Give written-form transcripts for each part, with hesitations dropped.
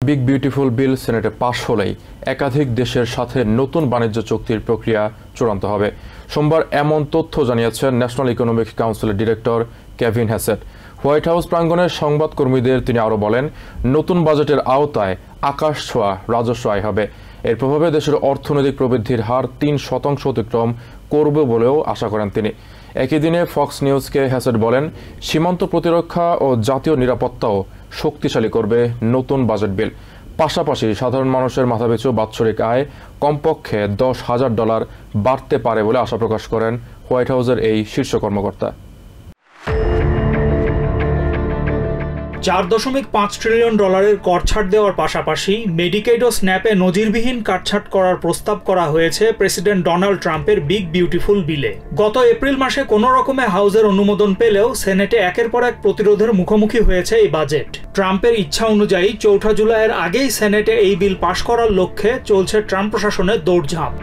Big beautiful bill সেনেটে পাশ হলেই একাধিক দেশের সাথে নতুন বাণিজ্য চুক্তির প্রক্রিয়া চূড়ান্ত হবে। সোমবার এমন তথ্য জানিয়েছেন ন্যাশনাল ইকোনমিক কাউন্সিলের director Kevin Hassett. White house প্রাঙ্গণে সংবাদকর্মীদের তিনি আরও বলেন, নতুন বাজেটের আওতায় আকাশ ছোঁয়া রাজস্ব আয় হবে। এর প্রভাবে দেশের অর্থনৈতিক প্রবৃদ্ধির হার 3% অতিক্রম করবে বলেও আশা করেন তিনি। একই দিনে ফক্স নিউজকে হ্যাসেট বলেন, সীমান্ত প্রতিরক্ষা ও জাতীয় নিরাপত্তাও শক্তিশালী করবে নতুন বাজেট বিল। পাশাপাশি সাধারণ মানুষের মাথাপিছু বাৎসরিক আয় কমপক্ষে $10,000 বাড়তে পারে বলে আশা প্রকাশ করেন হোয়াইট হাউসের এই শীর্ষ কর্মকর্তা। $4.5 ট্রিলিয়ন কর ছাড় দেওয়ার পাশাপাশি মেডিকেড ও স্ন্যাপে নজিরবিহীন কাটছাঁট করার প্রস্তাব করা হয়েছে প্রেসিডেন্ট ডোনাল্ড ট্রাম্পের বিগ বিউটিফুল বিলে। গত এপ্রিল মাসে কোনো রকমে হাউসের অনুমোদন পেলেও সেনেটে একের পর এক প্রতিরোধের মুখোমুখি হয়েছে এই বাজেট। ট্রাম্পের ইচ্ছা অনুযায়ী 4 জুলাইয়ের আগেই সেনেটে এই বিল পাশ করার লক্ষ্যে চলছে ট্রাম্প প্রশাসনের দৌড়ঝাঁপ।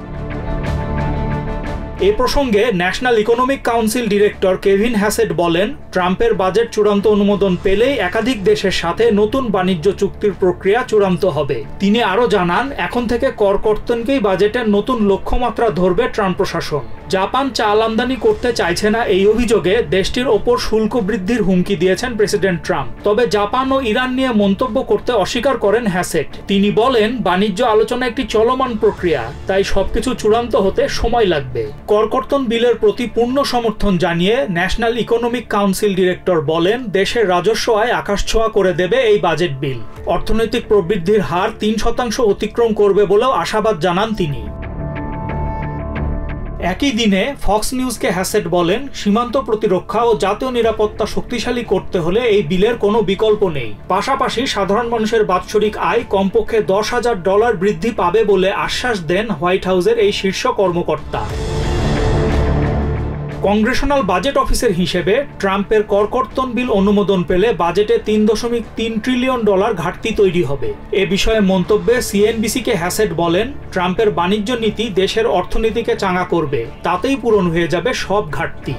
এ প্রসঙ্গে national economic council director Kevin Hassett বলেন, ট্রাম্পের বাজেট চূড়ান্ত অনুমোদন পেলেই একাধিক দেশের সাথে নতুন বাণিজ্য চুক্তির প্রক্রিয়া চূড়ান্ত হবে। তিনি আরও জানান, এখন থেকে কর কর্তনকেই বাজেটের নতুন লক্ষ্যমাত্রা ধরবে ট্রাম্প প্রশাসন। জাপান চাল আমদানি করতে চাইছে না এই অভিযোগে দেশটির ওপর শুল্ক বৃদ্ধির হুমকি দিয়েছেন প্রেসিডেন্ট ট্রাম্প। তবে জাপান ও ইরান নিয়ে মন্তব্য করতে অস্বীকার করেন হ্যাসেট। তিনি বলেন, বাণিজ্য আলোচনা একটি চলমান প্রক্রিয়া, তাই সবকিছু চূড়ান্ত হতে সময় লাগবে। করকর্তন বিলের প্রতি পূর্ণ সমর্থন জানিয়ে ন্যাশনাল ইকোনমিক কাউন্সিল ডিরেক্টর বলেন, দেশের রাজস্ব আয় আকাশছোঁয়া করে দেবে এই বাজেট বিল। অর্থনৈতিক প্রবৃদ্ধির হার 3% অতিক্রম করবে বলেও আশাবাদ জানান তিনি। একই দিনে ফক্স নিউজকে হ্যাসেট বলেন, সীমান্ত প্রতিরক্ষা ও জাতীয় নিরাপত্তা শক্তিশালী করতে হলে এই বিলের কোনো বিকল্প নেই। পাশাপাশি সাধারণ মানুষের বাৎসরিক আয় কমপক্ষে $10,000 বৃদ্ধি পাবে বলে আশ্বাস দেন হোয়াইট হাউসের এই শীর্ষ কর্মকর্তা। কংগ্রেশনাল বাজেট অফিসের হিসেবে ট্রাম্পের করকর্তন বিল অনুমোদন পেলে বাজেটে $3.3 ট্রিলিয়ন ঘাটতি তৈরি হবে। এ বিষয়ে মন্তব্যে সিএনবিসিকে হ্যাসেট বলেন, ট্রাম্পের বাণিজ্য নীতি দেশের অর্থনীতিকে চাঙা করবে, তাতেই পূরণ হয়ে যাবে সব ঘাটতি।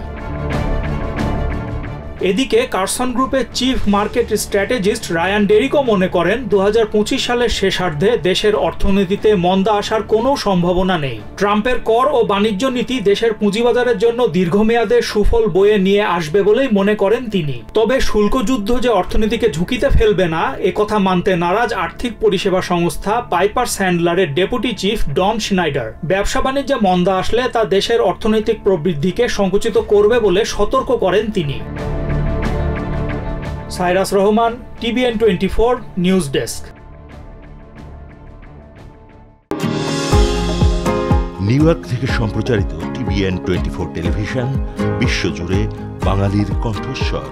এদিকে কার্সন গ্রুপের চিফ মার্কেট স্ট্র্যাটেজিস্ট রায়ান ডেরিকো মনে করেন, 2025 সালের শেষার্ধে দেশের অর্থনীতিতে মন্দা আসার কোনো সম্ভাবনা নেই। ট্রাম্পের কর ও বাণিজ্য নীতি দেশের পুঁজিবাজারের জন্য দীর্ঘমেয়াদে সুফল বয়ে নিয়ে আসবে বলেই মনে করেন তিনি। তবে শুল্ক যুদ্ধ যে অর্থনীতিকে ঝুঁকিতে ফেলবে না, একথা মানতে নারাজ আর্থিক পরিষেবা সংস্থা পাইপার স্যান্ডলারের ডেপুটি চিফ ডন স্নাইডার। ব্যবসা বাণিজ্যে মন্দা আসলে তা দেশের অর্থনৈতিক প্রবৃদ্ধিকে সংকুচিত করবে বলে সতর্ক করেন তিনি। Cyrus Rahman, TVN 24 news desk. New York থেকে সম্প্রচারিত TVN 24 টেলিভিশন বিশ্বজুড়ে বাঙালির কণ্ঠস্বর।